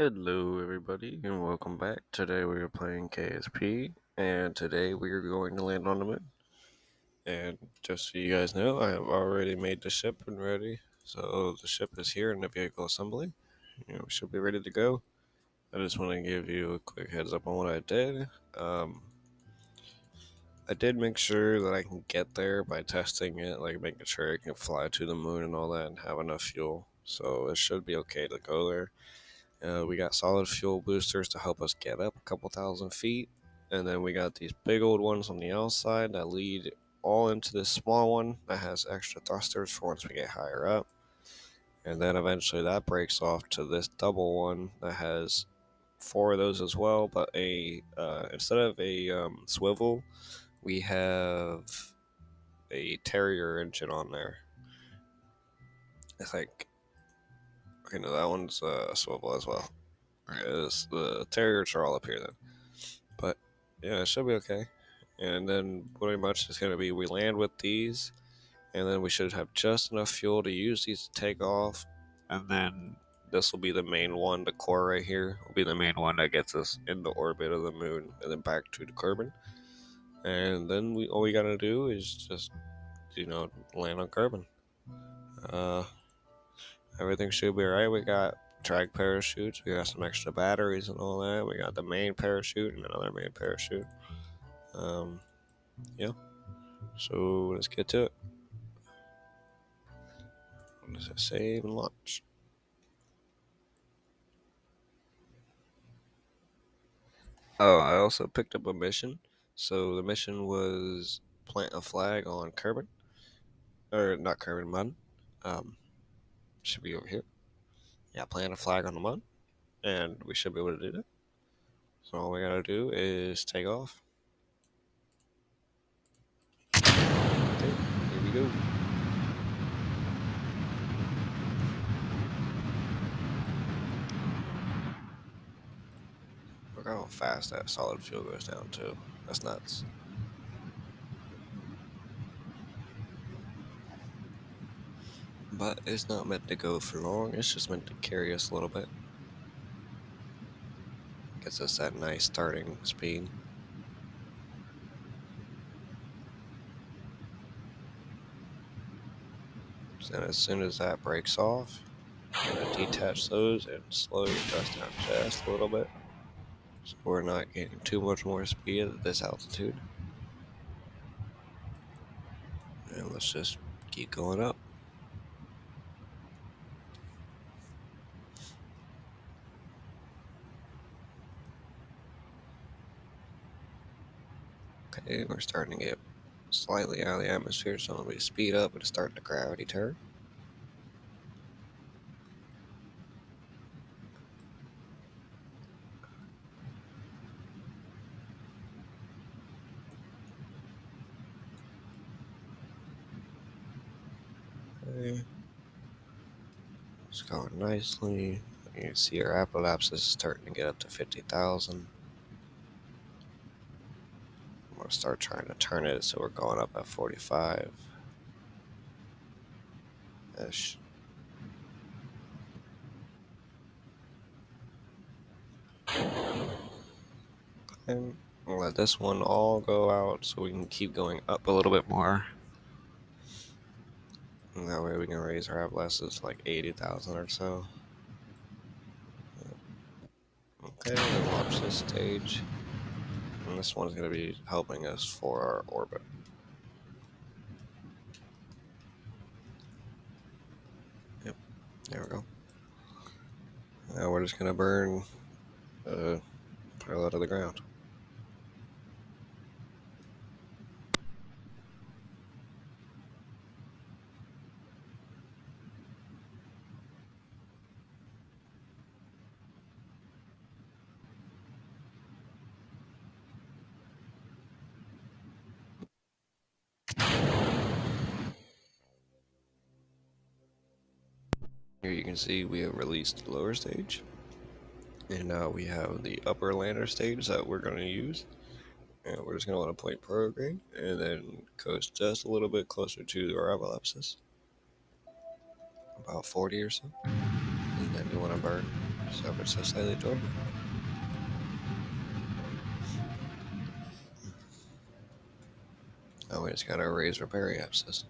Hello, everybody, and welcome back. Today we are playing KSP, and today we are going to land on the moon. And just so you guys know, I have already made the ship and ready. So the ship is here in the vehicle assembly. We should be ready to go. I just want to give you a quick heads up on what I did. I did make sure that I can get there by testing it, like making sure I can fly to the moon and all that, and have enough fuel. So it should be okay to go there. We got solid fuel boosters to help us get up a couple thousand feet. And then we got these big old ones on the outside that lead all into this small one that has extra thrusters for once we get higher up. And then eventually that breaks off to this double one that has four of those as well. But instead of a swivel, we have a Terrier engine on there. I think. Okay, no, that one's a swivel as well. The Terriers are all up here then. But yeah, it should be okay. And then pretty much it's going to be we land with these, and then we should have just enough fuel to use these to take off. And then this will be the main one. The core right here will be the main one that gets us in the orbit of the moon and then back to the Kerbin. And then all we got to do is just, land on Kerbin. Uh, Everything should be alright. We got drag parachutes, we got some extra batteries and all that. We got the main parachute and another main parachute. Yeah. So let's get to it. Let's save and launch. Oh, I also picked up a mission. So the mission was plant a flag on Kerbin, or not Kerbin, Mud. Um, should be over here. Yeah, plant a flag on the mud, and we should be able to do that. So all we gotta do is take off. Okay, here we go. Look how fast that solid fuel goes down too. That's nuts. But it's not meant to go for long. It's just meant to carry us a little bit. Gets us that nice starting speed. And as soon as that breaks off, I'm going to detach those and slow your thrust down just a little bit, so we're not getting too much more speed at this altitude. And let's just keep going up. Okay, we're starting to get slightly out of the atmosphere, so when we speed up, it'll start the gravity turn. Okay. It's going nicely. You can see our apoapsis is starting to get up to 50,000. We'll start trying to turn it so we're going up at 45-ish. And we'll let this one all go out so we can keep going up a little bit more. And that way we can raise our apoapsis to like 80,000 or so. Okay, we'll launch this stage. And this one's going to be helping us for our orbit. Yep, there we go. Now we're just going to burn parallel to the ground. Here you can see we have released the lower stage. And now we have the upper lander stage that we're going to use. And we're just going to let it point prograde and then coast just a little bit closer to our apoapsis. About 40 or so. And then you want to burn San Francisco slightly dormant. Oh, we just gotta raise our periapsis.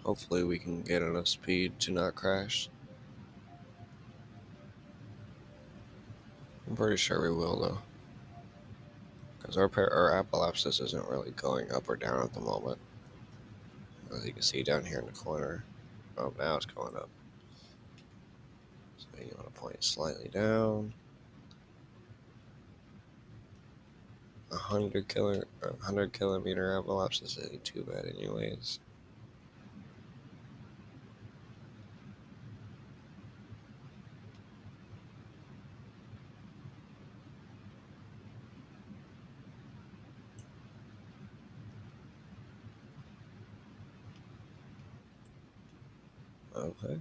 Hopefully we can get enough speed to not crash. I'm pretty sure we will though. Because our apoapsis isn't really going up or down at the moment. As you can see down here in the corner. Oh, now it's going up. So you want to point slightly down. 100 kilometer apoapsis isn't too bad anyways. Okay.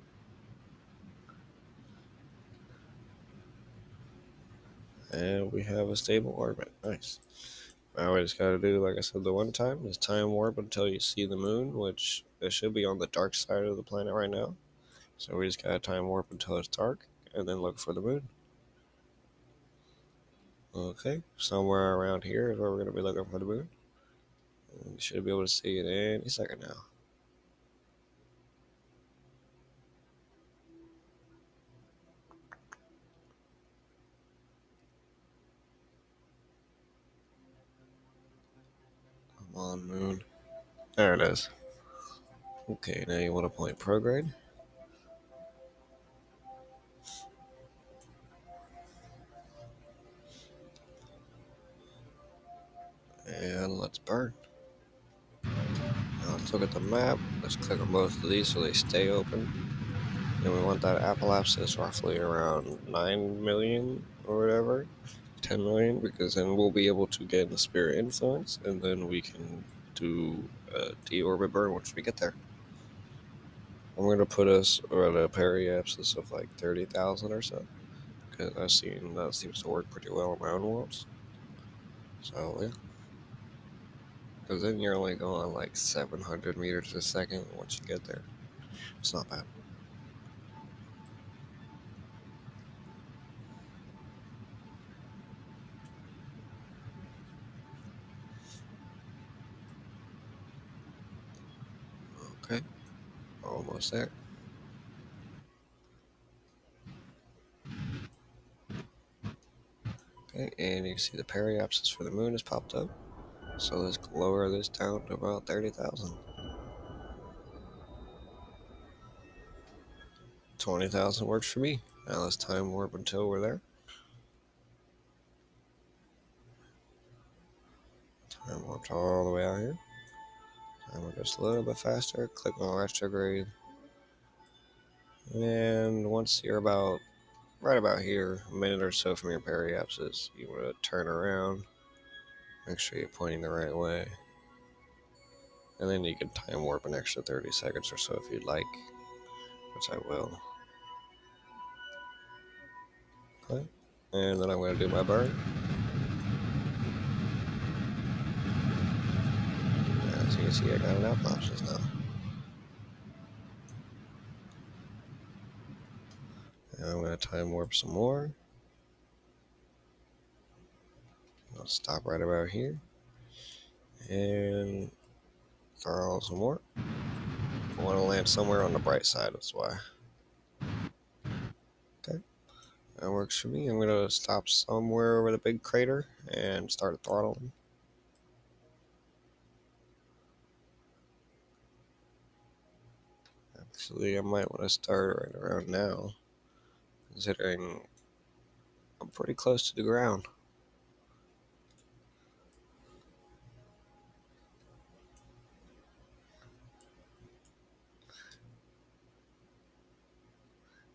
And we have a stable orbit. Nice. Now we just gotta do, like I said the one time, is time warp until you see the moon, which it should be on the dark side of the planet right now. So we just gotta time warp until it's dark, and then look for the moon. Okay, somewhere around here is where we're gonna be looking for the moon. And you should be able to see it any second now. Come on, moon. There it is. Okay, now you want to point prograde. And let's burn. Now let's look at the map. Let's click on both of these so they stay open. And we want that apoapsis roughly around 9 million or whatever. 10 million, because then we'll be able to get the spirit influence, and then we can do a deorbit burn once we get there. I'm going to put us at a periapsis of like 30,000 or so, because I've seen that seems to work pretty well in my own worlds. So, yeah. Because then you're only going like 700 meters a second once you get there. It's not bad. Okay, almost there. Okay, and you can see the periapsis for the moon has popped up. So let's lower this down to about 30,000. 20,000 works for me. Now let's time warp until we're there. Time warp all the way out here. Time warp just a little bit faster. Click on retrograde. And once you're about right about here, a minute or so from your periapsis, you want to turn around. Make sure you're pointing the right way. And then you can time warp an extra 30 seconds or so if you'd like, which I will. Okay. And then I'm going to do my burn. As you can see, I got an apoapsis now. And I'm going to time warp some more. I'll stop right about here. And throw some more. I want to land somewhere on the bright side, that's why. Okay. That works for me. I'm going to stop somewhere over the big crater and start throttling. Actually, I might want to start right around now, considering I'm pretty close to the ground.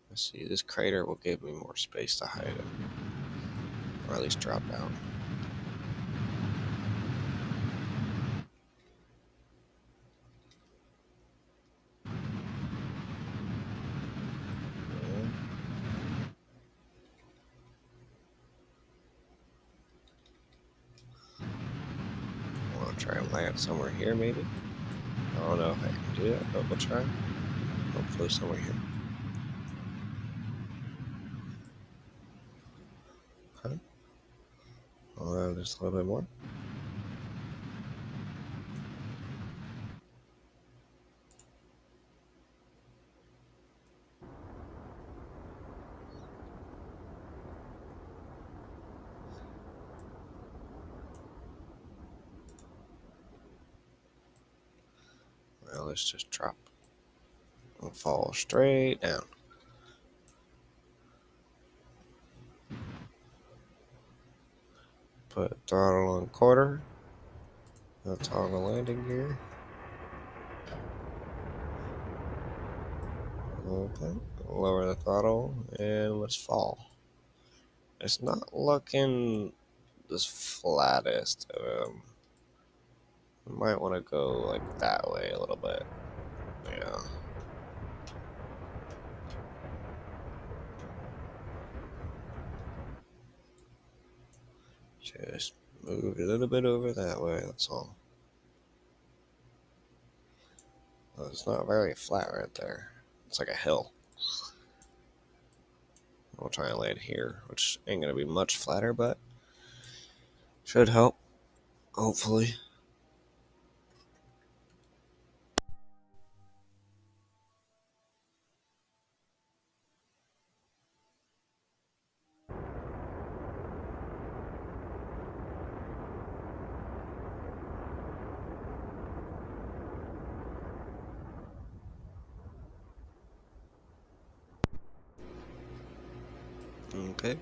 Let's see, this crater will give me more space to hide it, or at least drop down. Try and land somewhere here, maybe. I don't know if I can do that, but we'll try. Hopefully somewhere here. Okay. Just a little bit more. Well, let's just drop and fall straight down. Put throttle on quarter. That's on the landing gear. Okay. Lower the throttle and let's fall. It's not looking the flattest. We might want to go like that way a little bit. Yeah. Just move a little bit over that way, that's all. Well, it's not very flat right there. It's like a hill. We'll try and land here, which ain't gonna be much flatter, but should help, hopefully. Okay.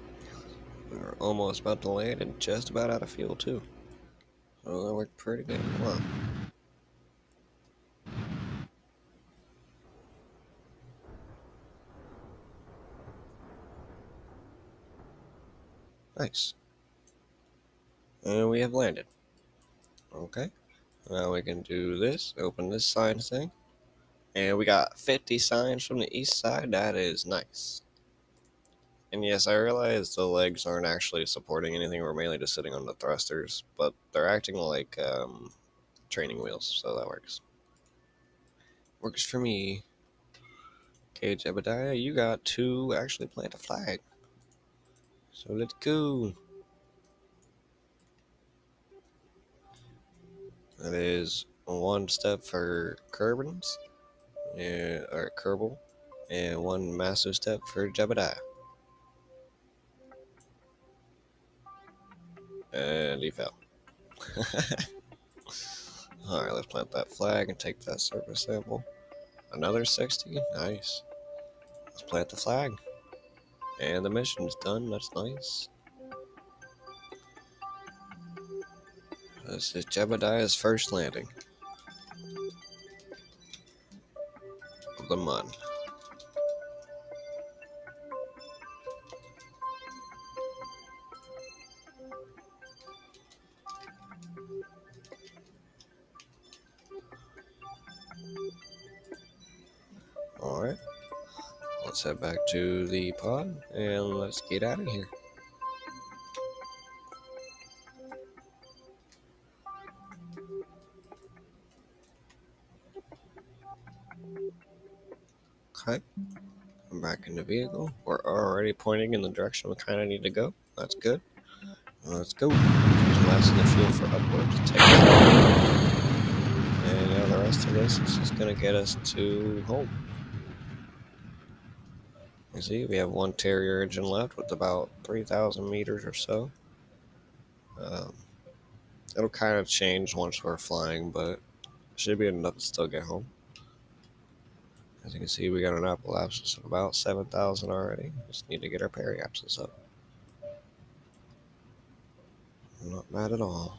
We're almost about to land and just about out of fuel, too. So that worked pretty good. Wow. Nice. And we have landed. Okay. Now we can do this. Open this sign thing. And we got 50 signs from the east side. That is nice. And yes, I realize the legs aren't actually supporting anything. We're mainly just sitting on the thrusters. But they're acting like training wheels. So that works. Works for me. Okay, Jebediah, you got to actually plant a flag. So let's go. That is one step for Kerbins, or Kerbal, and one massive step for Jebediah. And he fell. Alright, let's plant that flag and take that surface sample. Another 60? Nice. Let's plant the flag. And the mission's done, that's nice. This is Jebediah's first landing of the month. Alright, let's head back to the pod and let's get out of here. Okay, I'm back in the vehicle. We're already pointing in the direction we kind of need to go. That's good. Let's go. Just blasting the fuel for upwards. Take that. And now the rest of this is just going to get us to home. You see, we have one Terrier engine left with about 3,000 meters or so. Um, it'll kind of change once we're flying, but it should be enough to still get home. As you can see, we got an apoapsis of about 7,000 already. Just need to get our periapsis up. Not bad at all.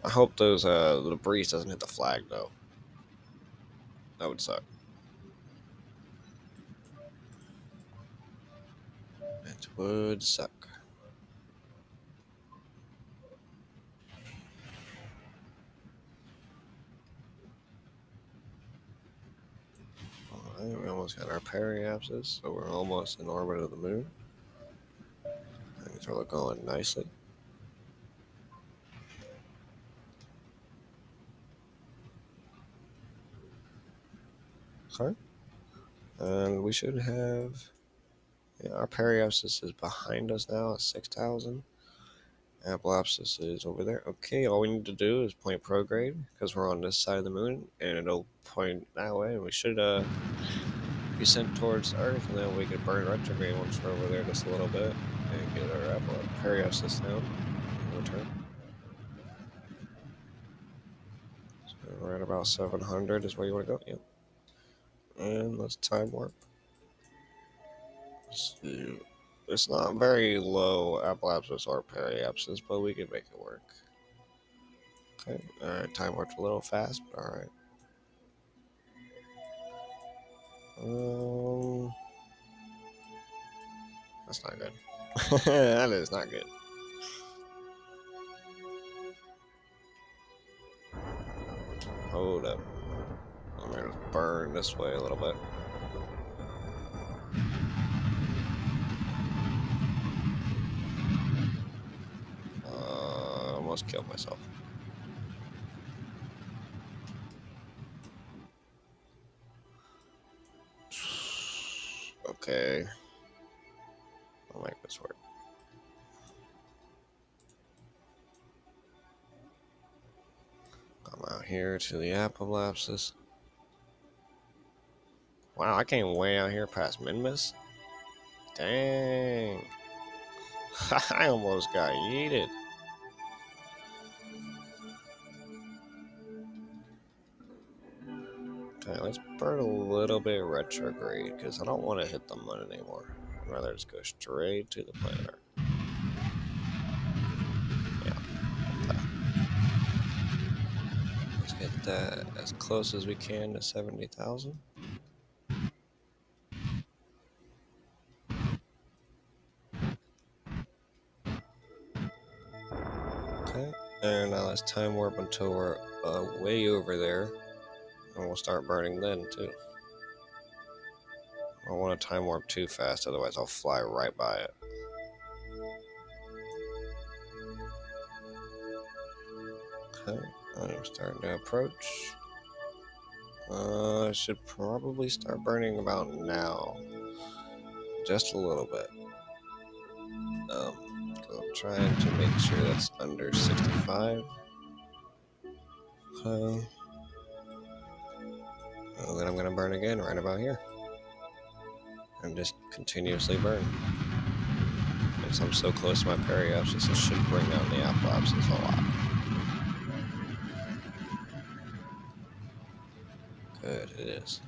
I hope the breeze doesn't hit the flag, though. That would suck. It would suck. Alright, we almost got our periapsis, so we're almost in orbit of the moon. Things are going nicely. Okay. And we should have, yeah, our periapsis is behind us now at 6,000. Apoapsis is over there. Okay, all we need to do is point prograde because we're on this side of the moon, and it'll point that way. And we should be sent towards Earth, and then we can burn retrograde once we're over there just a little bit and get our periapsis down and return. So we're at about 700 is where you want to go. Yep. And let's time warp. So it's not very low apoapsis or periapsis, but we can make it work. Okay. Alright, time warped a little fast, but alright. Um, that's not good. That is not good. Hold up. I'm gonna burn this way a little bit. Almost killed myself. Okay. I'll make this work. Come out here to the apoapsis. Wow, I came way out here past Minmus. Dang. I almost got yeeted. Okay, let's burn a little bit retrograde because I don't want to hit the moon anymore. I'd rather just go straight to the planet Earth. Yeah. Okay. Let's get that as close as we can to 70,000. Okay, and now let's time warp until we're way over there, and we'll start burning then too. I don't want to time warp too fast, otherwise I'll fly right by it. Okay, I'm starting to approach. I should probably start burning about now, just a little bit. I'm trying to make sure that's under 65. Okay. And then I'm gonna burn again right about here. And just continuously burn. Since I'm so close to my periapsis, it should bring down the apoapsis a lot. Good, it is.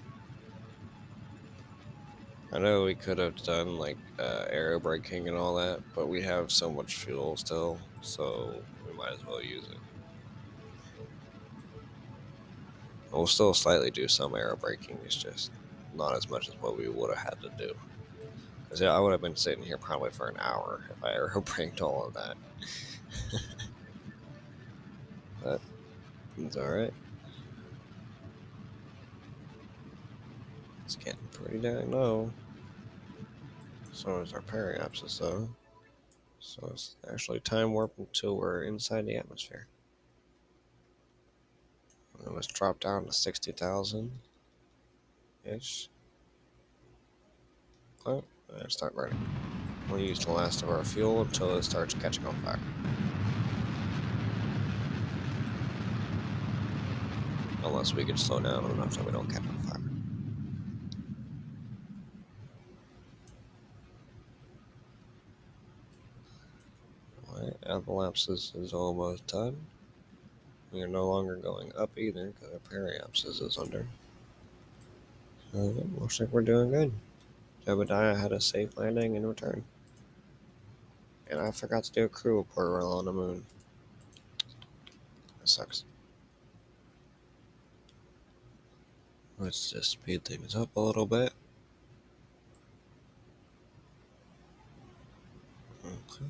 I know we could have done like aero braking and all that, but we have so much fuel still, so we might as well use it. We'll still slightly do some aero braking, it's just not as much as what we would have had to do. Because yeah, I would have been sitting here probably for an hour if I aero braked all of that. But it's alright. It's getting pretty dang low. So is our periapsis though. So it's actually time warp until we're inside the atmosphere. And let's drop down to 60,000 ish. Oh, and start burning. We'll use the last of our fuel until it starts catching on fire. Unless we can slow down enough that we don't catch on fire. Alright, apoapsis is almost done. We are no longer going up either because our periapsis is under. Looks like we're doing good. Jebediah had a safe landing and return. And I forgot to do a crew report while on the moon. That sucks. Let's just speed things up a little bit. Okay.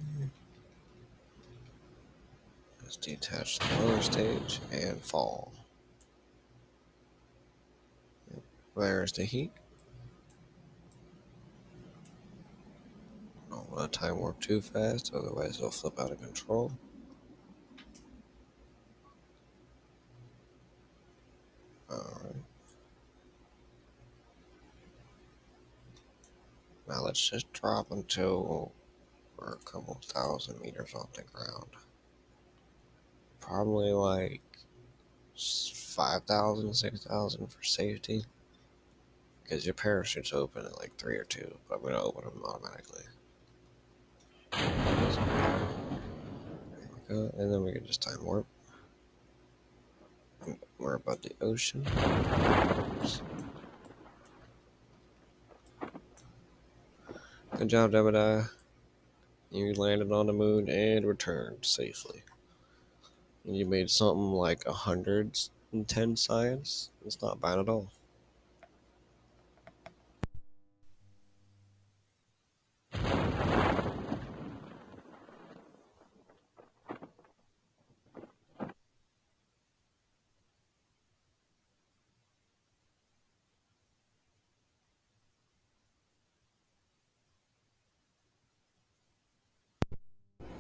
Let's detach the lower stage and fall. There's the heat. Don't want to time warp too fast, otherwise it'll flip out of control. Alright. Now let's just drop until we're a couple thousand meters off the ground. Probably like 5,000, 6,000 for safety. Because your parachute's open at like 3 or 2, but I'm going to open them automatically. There we go. And then we can just time warp. We're above the ocean. Good job, Jebediah. You landed on the moon and returned safely. And you made something like 110 science. It's not bad at all.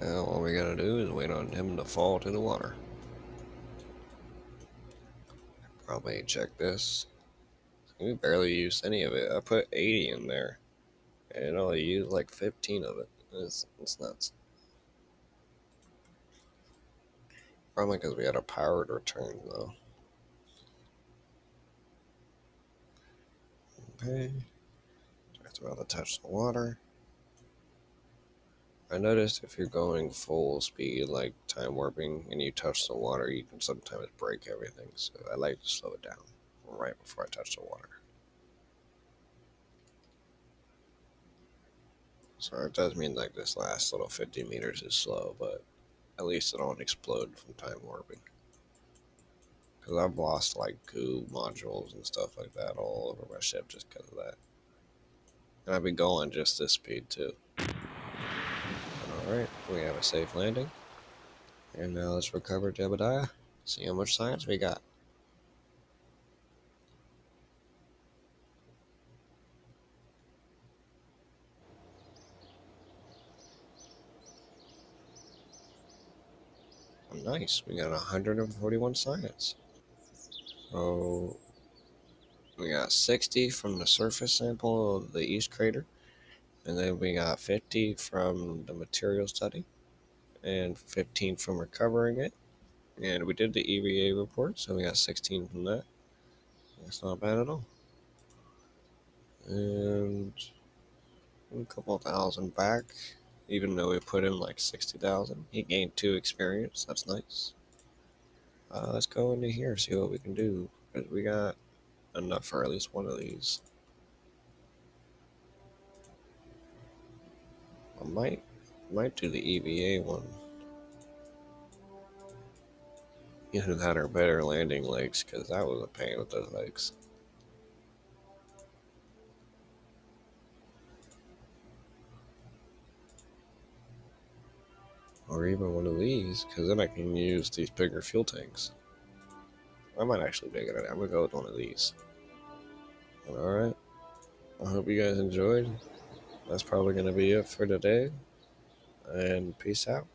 Now all we gotta do is wait on him to fall to the water. Probably check this. We barely used any of it. I put 80 in there, and it only used like 15 of it. It's nuts. Probably because we had a powered return, though. Okay. Just about to touch the water. I noticed if you're going full speed, like time warping, and you touch the water, you can sometimes break everything. So I like to slow it down right before I touch the water. So it does mean like this last little 50 meters is slow, but at least it don't explode from time warping. Because I've lost like goo modules and stuff like that all over my ship just because of that. And I've been going just this speed too. Alright, we have a safe landing. And now let's recover Jebediah. See how much science we got. Nice, we got 141 science. So we got 60 from the surface sample of the east crater, and then we got 50 from the material study, and 15 from recovering it. And we did the EVA report, so we got 16 from that. That's not bad at all. And a couple thousand back, even though we put in like 60,000. He gained 2 experience, that's nice. Let's go into here, see what we can do, because we got enough for at least one of these. I might do the EVA one. Either that or better landing legs, because that was a pain with those legs. Or even one of these, because then I can use these bigger fuel tanks. I might actually dig it. I'm gonna go with one of these. Alright. I hope you guys enjoyed. That's probably gonna be it for today. And peace out.